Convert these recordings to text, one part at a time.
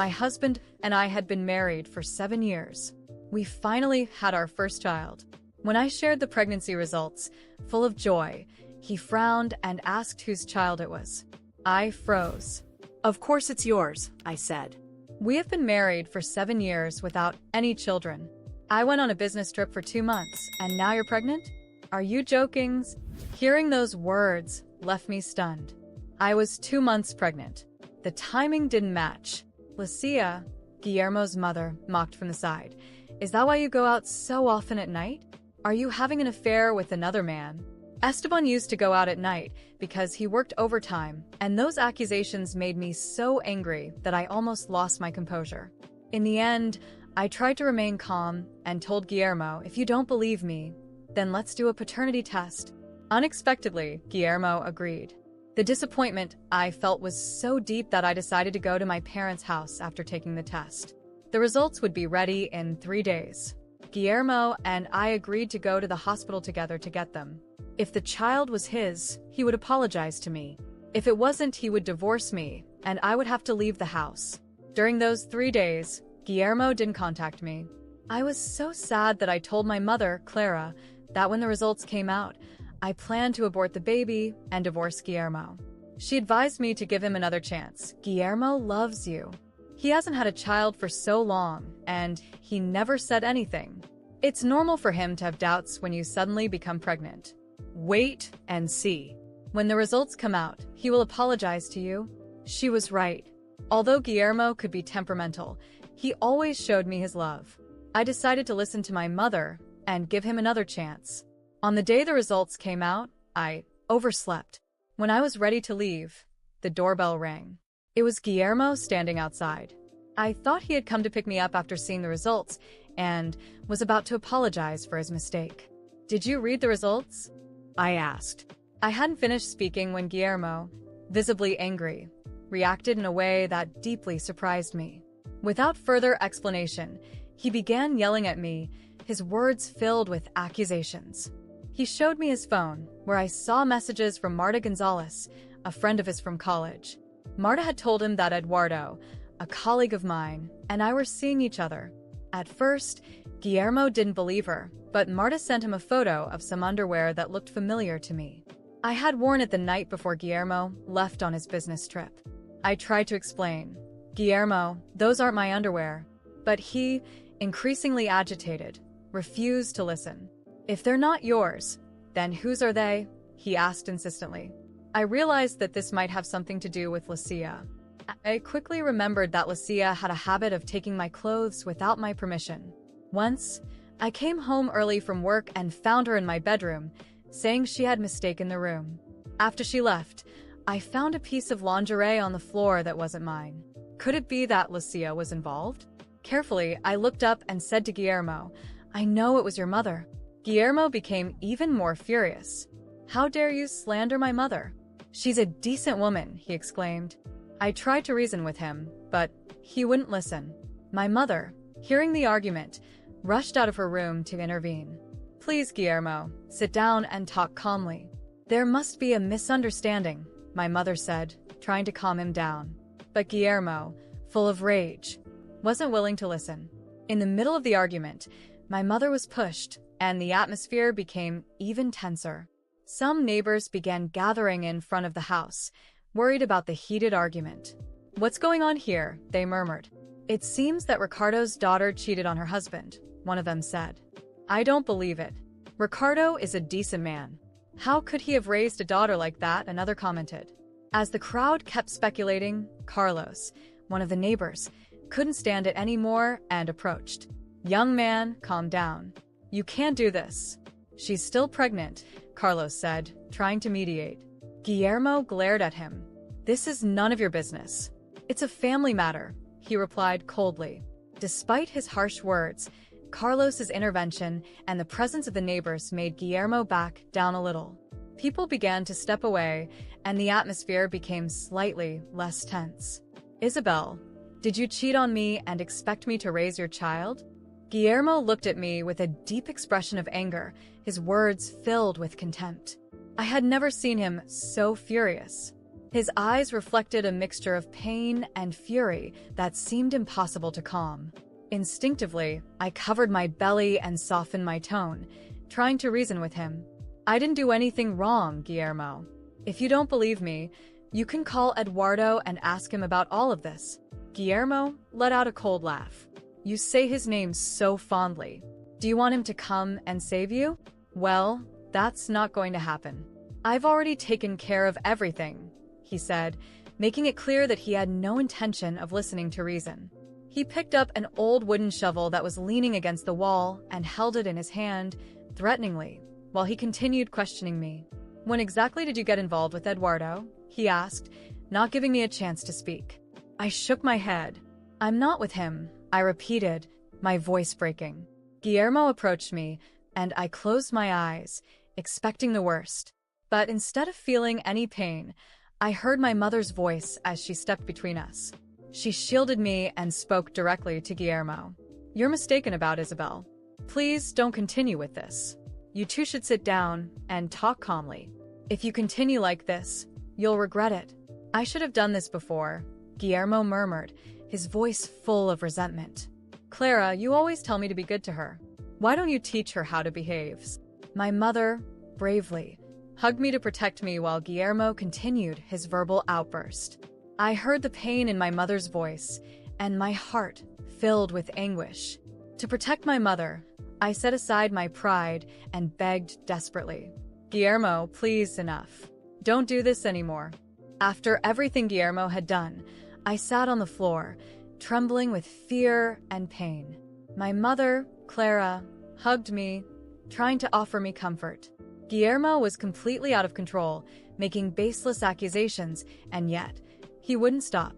My husband and I had been married for 7 years. We finally had our first child. When I shared the pregnancy results, full of joy, he frowned and asked whose child it was. I froze. Of course it's yours, I said. We have been married for 7 years without any children. I went on a business trip for 2 months, and now you're pregnant? Are you joking? Hearing those words left me stunned. I was 2 months pregnant. The timing didn't match. Lucia, Guillermo's mother, mocked from the side. Is that why you go out so often at night? Are you having an affair with another man? Esteban used to go out at night because he worked overtime, and those accusations made me so angry that I almost lost my composure. In the end, I tried to remain calm and told Guillermo, if you don't believe me, then let's do a paternity test. Unexpectedly, Guillermo agreed. The disappointment I felt was so deep that I decided to go to my parents' house after taking the test. The results would be ready in 3 days. Guillermo and I agreed to go to the hospital together to get them. If the child was his, he would apologize to me. If it wasn't, he would divorce me, and I would have to leave the house. During those 3 days, Guillermo didn't contact me. I was so sad that I told my mother, Clara, that when the results came out, I planned to abort the baby and divorce Guillermo. She advised me to give him another chance. Guillermo loves you. He hasn't had a child for so long, and he never said anything. It's normal for him to have doubts when you suddenly become pregnant. Wait and see. When the results come out, he will apologize to you. She was right. Although Guillermo could be temperamental, he always showed me his love. I decided to listen to my mother and give him another chance. On the day the results came out, I overslept. When I was ready to leave, the doorbell rang. It was Guillermo standing outside. I thought he had come to pick me up after seeing the results and was about to apologize for his mistake. Did you read the results? I asked. I hadn't finished speaking when Guillermo, visibly angry, reacted in a way that deeply surprised me. Without further explanation, he began yelling at me, his words filled with accusations. He showed me his phone, where I saw messages from Marta Gonzalez, a friend of his from college. Marta had told him that Eduardo, a colleague of mine, and I were seeing each other. At first, Guillermo didn't believe her, but Marta sent him a photo of some underwear that looked familiar to me. I had worn it the night before Guillermo left on his business trip. I tried to explain. Guillermo, those aren't my underwear. But he, increasingly agitated, refused to listen. If they're not yours, then whose are they? He asked insistently. I realized that this might have something to do with Lucia. I quickly remembered that Lucia had a habit of taking my clothes without my permission. Once, I came home early from work and found her in my bedroom, saying she had mistaken the room. After she left, I found a piece of lingerie on the floor that wasn't mine. Could it be that Lucia was involved? Carefully, I looked up and said to Guillermo, I know it was your mother. Guillermo became even more furious. How dare you slander my mother? She's a decent woman, he exclaimed. I tried to reason with him, but he wouldn't listen. My mother, hearing the argument, rushed out of her room to intervene. Please, Guillermo, sit down and talk calmly. There must be a misunderstanding, my mother said, trying to calm him down. But Guillermo, full of rage, wasn't willing to listen. In the middle of the argument, my mother was pushed, and the atmosphere became even tenser. Some neighbors began gathering in front of the house, worried about the heated argument. What's going on here? They murmured. It seems that Ricardo's daughter cheated on her husband, one of them said. I don't believe it. Ricardo is a decent man. How could he have raised a daughter like that? Another commented. As the crowd kept speculating, Carlos, one of the neighbors, couldn't stand it anymore and approached. Young man, calm down. You can't do this. She's still pregnant, Carlos said, trying to mediate. Guillermo glared at him. This is none of your business. It's a family matter, he replied coldly. Despite his harsh words, Carlos's intervention and the presence of the neighbors made Guillermo back down a little. People began to step away, and the atmosphere became slightly less tense. Isabel, did you cheat on me and expect me to raise your child? Guillermo looked at me with a deep expression of anger, his words filled with contempt. I had never seen him so furious. His eyes reflected a mixture of pain and fury that seemed impossible to calm. Instinctively, I covered my belly and softened my tone, trying to reason with him. I didn't do anything wrong, Guillermo. If you don't believe me, you can call Eduardo and ask him about all of this. Guillermo let out a cold laugh. You say his name so fondly. Do you want him to come and save you? Well, that's not going to happen. I've already taken care of everything, he said, making it clear that he had no intention of listening to reason. He picked up an old wooden shovel that was leaning against the wall and held it in his hand, threateningly, while he continued questioning me. When exactly did you get involved with Eduardo? He asked, not giving me a chance to speak. I shook my head. I'm not with him, I repeated, my voice breaking. Guillermo approached me, and I closed my eyes, expecting the worst. But instead of feeling any pain, I heard my mother's voice as she stepped between us. She shielded me and spoke directly to Guillermo. You're mistaken about Isabel. Please don't continue with this. You two should sit down and talk calmly. If you continue like this, you'll regret it. I should have done this before, Guillermo murmured, his voice full of resentment. Clara, you always tell me to be good to her. Why don't you teach her how to behave? My mother, bravely, hugged me to protect me while Guillermo continued his verbal outburst. I heard the pain in my mother's voice, and my heart filled with anguish. To protect my mother, I set aside my pride and begged desperately. Guillermo, please, enough. Don't do this anymore. After everything Guillermo had done, I sat on the floor, trembling with fear and pain. My mother, Clara, hugged me, trying to offer me comfort. Guillermo was completely out of control, making baseless accusations, and yet, he wouldn't stop.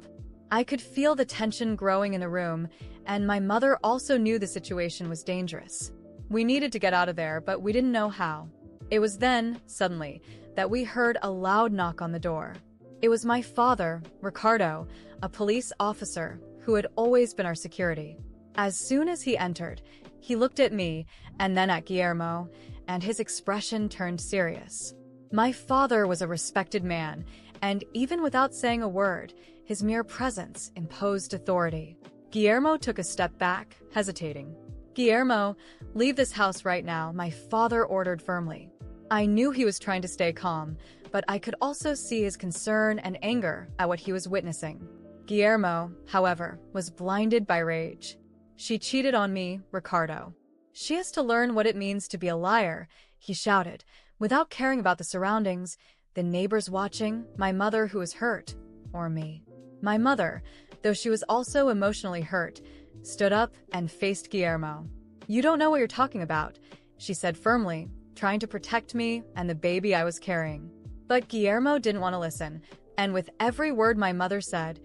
I could feel the tension growing in the room, and my mother also knew the situation was dangerous. We needed to get out of there, but we didn't know how. It was then, suddenly, that we heard a loud knock on the door. It was my father, Ricardo, a police officer who had always been our security. As soon as he entered, he looked at me and then at Guillermo, and his expression turned serious. My father was a respected man, and even without saying a word, his mere presence imposed authority. Guillermo took a step back, hesitating. Guillermo, leave this house right now, my father ordered firmly. I knew he was trying to stay calm, but I could also see his concern and anger at what he was witnessing. Guillermo, however, was blinded by rage. She cheated on me, Ricardo. She has to learn what it means to be a liar, he shouted, without caring about the surroundings, the neighbors watching, my mother who was hurt, or me. My mother, though she was also emotionally hurt, stood up and faced Guillermo. You don't know what you're talking about, she said firmly, trying to protect me and the baby I was carrying. But Guillermo didn't want to listen, and with every word my mother said,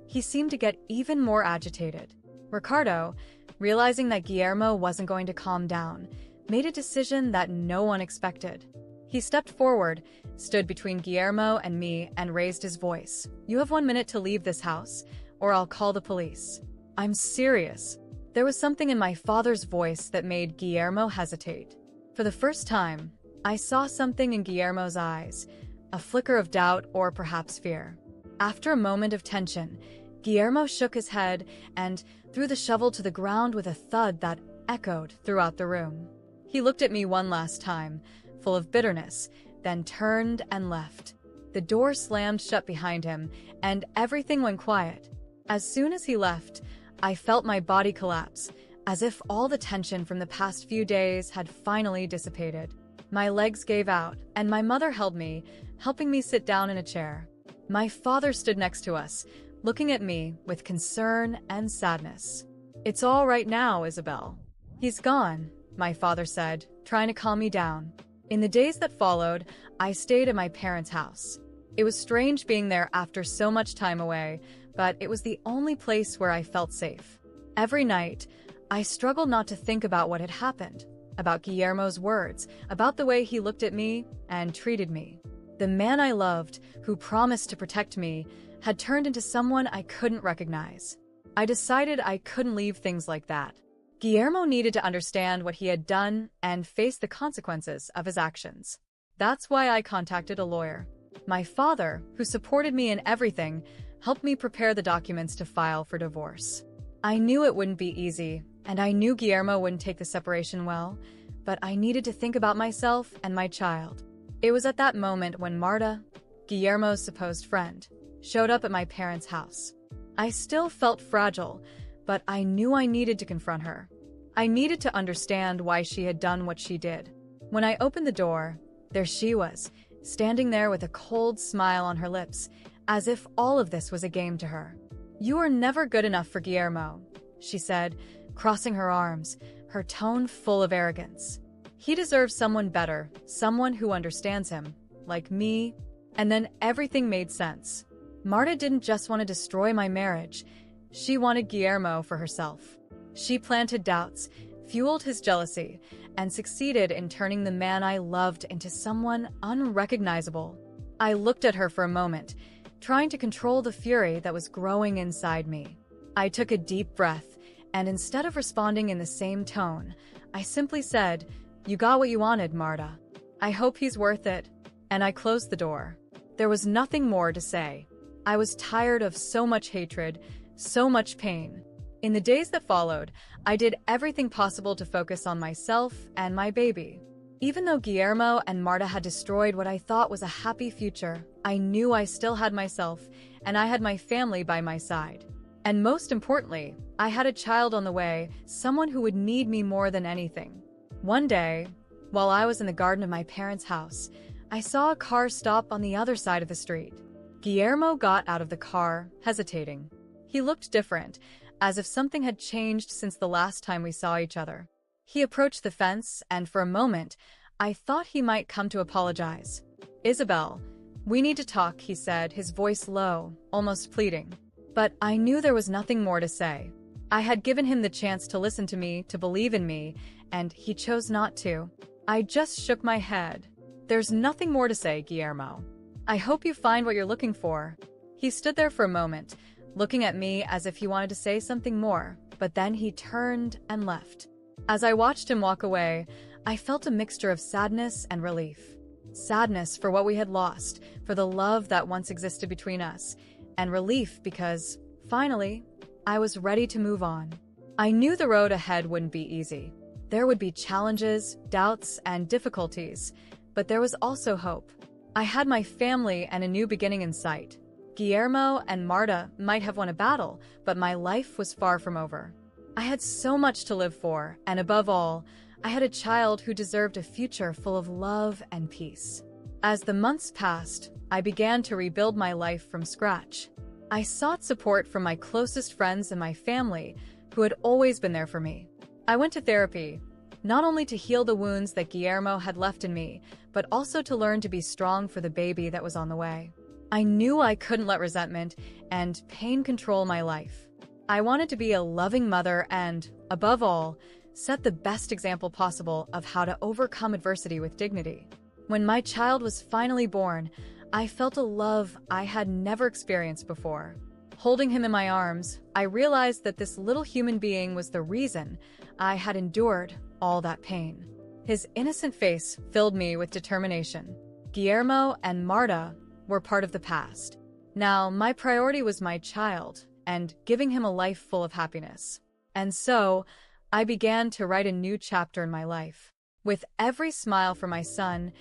he seemed to get even more agitated. Ricardo, realizing that Guillermo wasn't going to calm down, made a decision that no one expected. He stepped forward, stood between Guillermo and me, and raised his voice. You have 1 minute to leave this house, or I'll call the police. I'm serious. There was something in my father's voice that made Guillermo hesitate. For the first time, I saw something in Guillermo's eyes, a flicker of doubt or perhaps fear. After a moment of tension, Guillermo shook his head and threw the shovel to the ground with a thud that echoed throughout the room. He looked at me one last time, full of bitterness, then turned and left. The door slammed shut behind him, and everything went quiet. As soon as he left, I felt my body collapse, as if all the tension from the past few days had finally dissipated. My legs gave out, and my mother held me, helping me sit down in a chair. My father stood next to us, looking at me with concern and sadness. It's all right now, Isabel. He's gone, my father said, trying to calm me down. In the days that followed, I stayed at my parents' house. It was strange being there after so much time away, but it was the only place where I felt safe. Every night, I struggled not to think about what had happened, about Guillermo's words, about the way he looked at me and treated me. The man I loved, who promised to protect me, had turned into someone I couldn't recognize. I decided I couldn't leave things like that. Guillermo needed to understand what he had done and face the consequences of his actions. That's why I contacted a lawyer. My father, who supported me in everything, helped me prepare the documents to file for divorce. I knew it wouldn't be easy, and I knew Guillermo wouldn't take the separation well, but I needed to think about myself and my child. It was at that moment when Marta, Guillermo's supposed friend, showed up at my parents' house. I still felt fragile, but I knew I needed to confront her. I needed to understand why she had done what she did. When I opened the door, there she was, standing there with a cold smile on her lips, as if all of this was a game to her. "You are never good enough for Guillermo," she said, crossing her arms, her tone full of arrogance. "He deserves someone better, someone who understands him, like me." And then everything made sense. Marta didn't just want to destroy my marriage, she wanted Guillermo for herself. She planted doubts, fueled his jealousy, and succeeded in turning the man I loved into someone unrecognizable. I looked at her for a moment, trying to control the fury that was growing inside me. I took a deep breath, and instead of responding in the same tone, I simply said, "You got what you wanted, Marta. I hope he's worth it." And I closed the door. There was nothing more to say. I was tired of so much hatred, so much pain. In the days that followed, I did everything possible to focus on myself and my baby. Even though Guillermo and Marta had destroyed what I thought was a happy future, I knew I still had myself, and I had my family by my side. And most importantly, I had a child on the way, someone who would need me more than anything. One day, while I was in the garden of my parents' house, I saw a car stop on the other side of the street. Guillermo got out of the car, hesitating. He looked different, as if something had changed since the last time we saw each other. He approached the fence, and for a moment, I thought he might come to apologize. "Isabel, we need to talk," he said, his voice low, almost pleading. But I knew there was nothing more to say. I had given him the chance to listen to me, to believe in me, and he chose not to. I just shook my head. "There's nothing more to say, Guillermo. I hope you find what you're looking for." He stood there for a moment, looking at me as if he wanted to say something more, but then he turned and left. As I watched him walk away, I felt a mixture of sadness and relief. Sadness for what we had lost, for the love that once existed between us, and relief because, finally, I was ready to move on. I knew the road ahead wouldn't be easy. There would be challenges, doubts, and difficulties, but there was also hope. I had my family and a new beginning in sight. Guillermo and Marta might have won a battle, but my life was far from over. I had so much to live for, and above all, I had a child who deserved a future full of love and peace. As the months passed, I began to rebuild my life from scratch. I sought support from my closest friends and my family, who had always been there for me. I went to therapy, not only to heal the wounds that Guillermo had left in me, but also to learn to be strong for the baby that was on the way. I knew I couldn't let resentment and pain control my life. I wanted to be a loving mother and, above all, set the best example possible of how to overcome adversity with dignity. When my child was finally born, I felt a love I had never experienced before. Holding him in my arms, I realized that this little human being was the reason I had endured all that pain. His innocent face filled me with determination. Guillermo and Marta were part of the past. Now, my priority was my child and giving him a life full of happiness. And so, I began to write a new chapter in my life. With every smile for my son,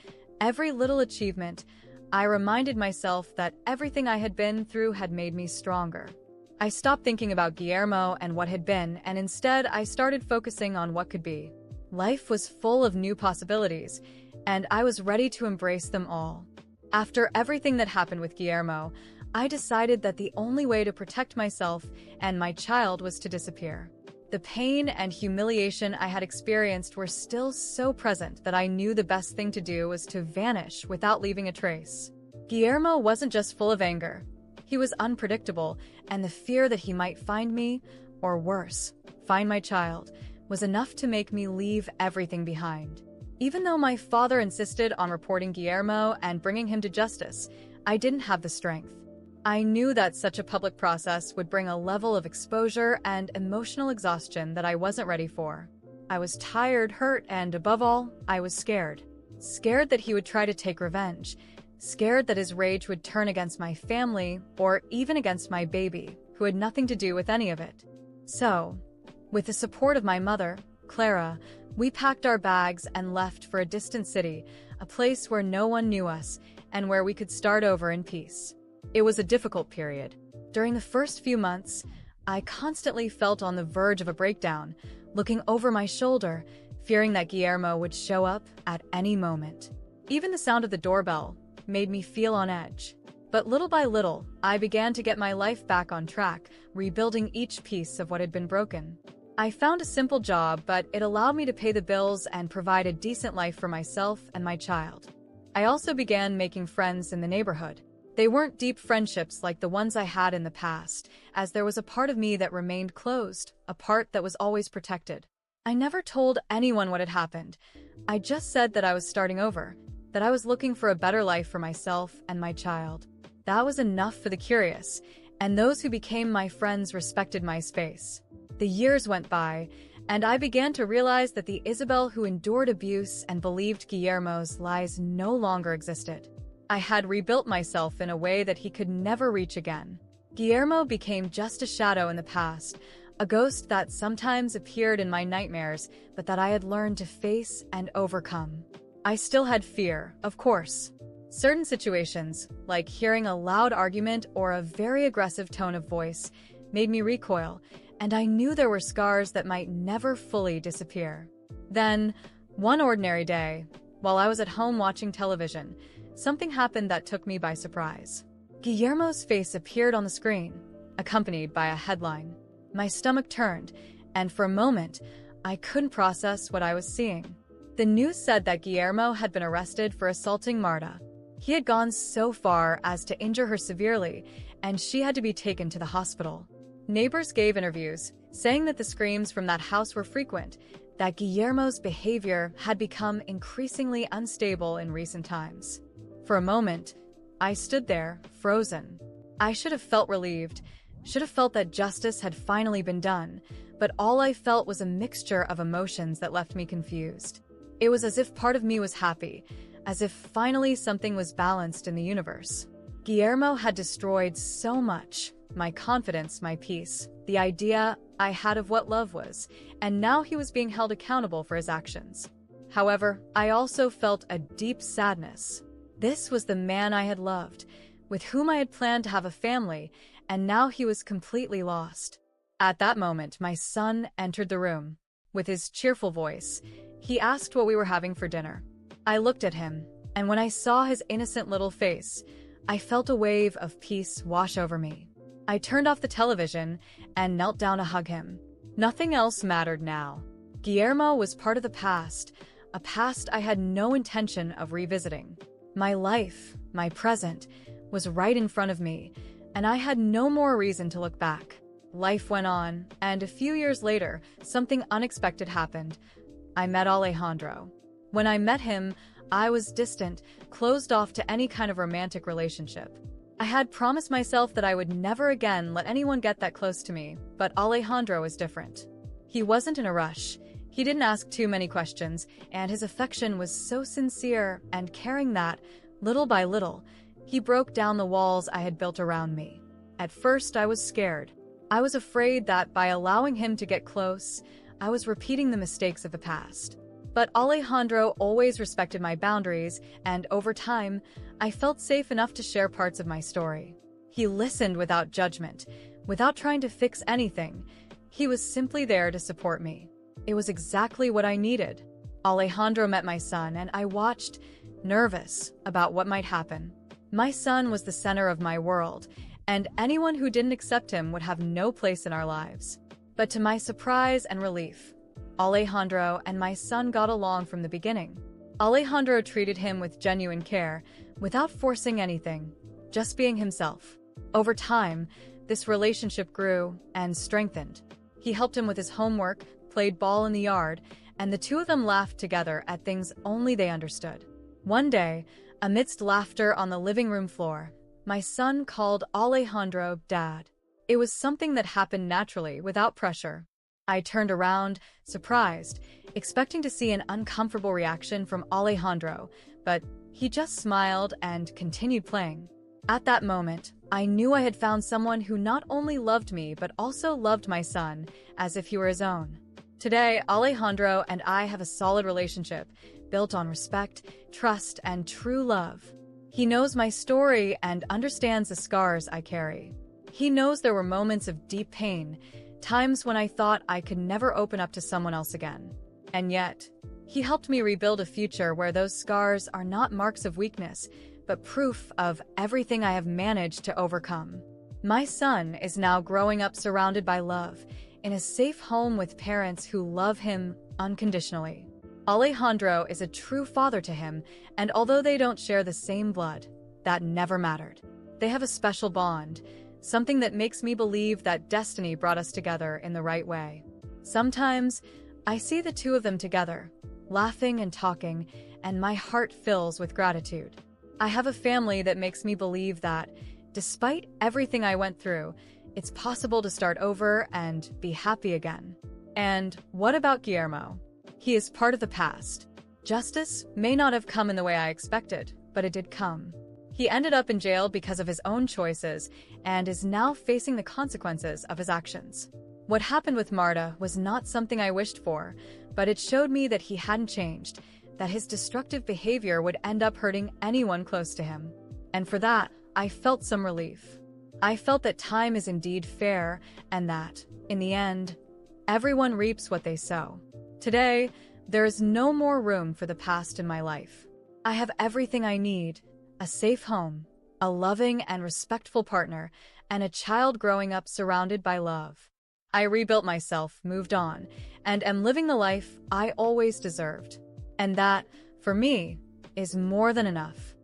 every little achievement, I reminded myself that everything I had been through had made me stronger. I stopped thinking about Guillermo and what had been, and instead I started focusing on what could be. Life was full of new possibilities, and I was ready to embrace them all. After everything that happened with Guillermo, I decided that the only way to protect myself and my child was to disappear. The pain and humiliation I had experienced were still so present that I knew the best thing to do was to vanish without leaving a trace. Guillermo wasn't just full of anger. He was unpredictable, and the fear that he might find me, or worse, find my child, was enough to make me leave everything behind. Even though my father insisted on reporting Guillermo and bringing him to justice, I didn't have the strength. I knew that such a public process would bring a level of exposure and emotional exhaustion that I wasn't ready for. I was tired, hurt, and above all, I was scared. Scared that he would try to take revenge, scared that his rage would turn against my family or even against my baby, who had nothing to do with any of it. So, with the support of my mother, Clara, we packed our bags and left for a distant city, a place where no one knew us and where we could start over in peace. It was a difficult period. During the first few months, I constantly felt on the verge of a breakdown, looking over my shoulder, fearing that Guillermo would show up at any moment. Even the sound of the doorbell made me feel on edge. But little by little, I began to get my life back on track, rebuilding each piece of what had been broken. I found a simple job, but it allowed me to pay the bills and provide a decent life for myself and my child. I also began making friends in the neighborhood. They weren't deep friendships like the ones I had in the past, as there was a part of me that remained closed, a part that was always protected. I never told anyone what had happened. I just said that I was starting over, that I was looking for a better life for myself and my child. That was enough for the curious, and those who became my friends respected my space. The years went by, and I began to realize that the Isabel who endured abuse and believed Guillermo's lies no longer existed. I had rebuilt myself in a way that he could never reach again. Guillermo became just a shadow in the past, a ghost that sometimes appeared in my nightmares, but that I had learned to face and overcome. I still had fear, of course. Certain situations, like hearing a loud argument or a very aggressive tone of voice, made me recoil, and I knew there were scars that might never fully disappear. Then, one ordinary day, while I was at home watching television, something happened that took me by surprise. Guillermo's face appeared on the screen, accompanied by a headline. My stomach turned, and for a moment, I couldn't process what I was seeing. The news said that Guillermo had been arrested for assaulting Marta. He had gone so far as to injure her severely, and she had to be taken to the hospital. Neighbors gave interviews, saying that the screams from that house were frequent, that Guillermo's behavior had become increasingly unstable in recent times. For a moment, I stood there, frozen. I should have felt relieved, should have felt that justice had finally been done, but all I felt was a mixture of emotions that left me confused. It was as if part of me was happy, as if finally something was balanced in the universe. Guillermo had destroyed so much, my confidence, my peace, the idea I had of what love was, and now he was being held accountable for his actions. However, I also felt a deep sadness. This was the man I had loved, with whom I had planned to have a family, and now he was completely lost. At that moment, my son entered the room. With his cheerful voice, he asked what we were having for dinner. I looked at him, and when I saw his innocent little face, I felt a wave of peace wash over me. I turned off the television and knelt down to hug him. Nothing else mattered now. Guillermo was part of the past, a past I had no intention of revisiting. My life, my present, was right in front of me, and I had no more reason to look back. Life went on, and a few years later, something unexpected happened. I met Alejandro. When I met him, I was distant, closed off to any kind of romantic relationship. I had promised myself that I would never again let anyone get that close to me, but Alejandro was different. He wasn't in a rush. He didn't ask too many questions, and his affection was so sincere and caring that, little by little, he broke down the walls I had built around me. At first, I was scared. I was afraid that by allowing him to get close, I was repeating the mistakes of the past. But Alejandro always respected my boundaries, and over time, I felt safe enough to share parts of my story. He listened without judgment, without trying to fix anything. He was simply there to support me. It was exactly what I needed. Alejandro met my son, and I watched, nervous about what might happen. My son was the center of my world, and anyone who didn't accept him would have no place in our lives. But to my surprise and relief, Alejandro and my son got along from the beginning. Alejandro treated him with genuine care, without forcing anything, just being himself. Over time, this relationship grew and strengthened. He helped him with his homework, played ball in the yard, and the two of them laughed together at things only they understood. One day, amidst laughter on the living room floor, my son called Alejandro Dad. It was something that happened naturally, without pressure. I turned around, surprised, expecting to see an uncomfortable reaction from Alejandro, but He just smiled and continued playing. At that moment, I knew I had found someone who not only loved me but also loved my son as if he were his own. Today, Alejandro and I have a solid relationship built on respect, trust, and true love. He knows my story and understands the scars I carry. He knows there were moments of deep pain, times when I thought I could never open up to someone else again. And yet, he helped me rebuild a future where those scars are not marks of weakness, but proof of everything I have managed to overcome. My son is now growing up surrounded by love, in a safe home with parents who love him unconditionally. Alejandro is a true father to him, and although they don't share the same blood, that never mattered. They have a special bond, something that makes me believe that destiny brought us together in the right way. Sometimes, I see the two of them together, laughing and talking, and my heart fills with gratitude. I have a family that makes me believe that, despite everything I went through, it's possible to start over and be happy again. And what about Guillermo? He is part of the past. Justice may not have come in the way I expected, but it did come. He ended up in jail because of his own choices and is now facing the consequences of his actions. What happened with Marta was not something I wished for, but it showed me that he hadn't changed, that his destructive behavior would end up hurting anyone close to him. And for that, I felt some relief. I felt that time is indeed fair and that, in the end, everyone reaps what they sow. Today, there is no more room for the past in my life. I have everything I need: a safe home, a loving and respectful partner, and a child growing up surrounded by love. I rebuilt myself, moved on, and am living the life I always deserved. And that, for me, is more than enough.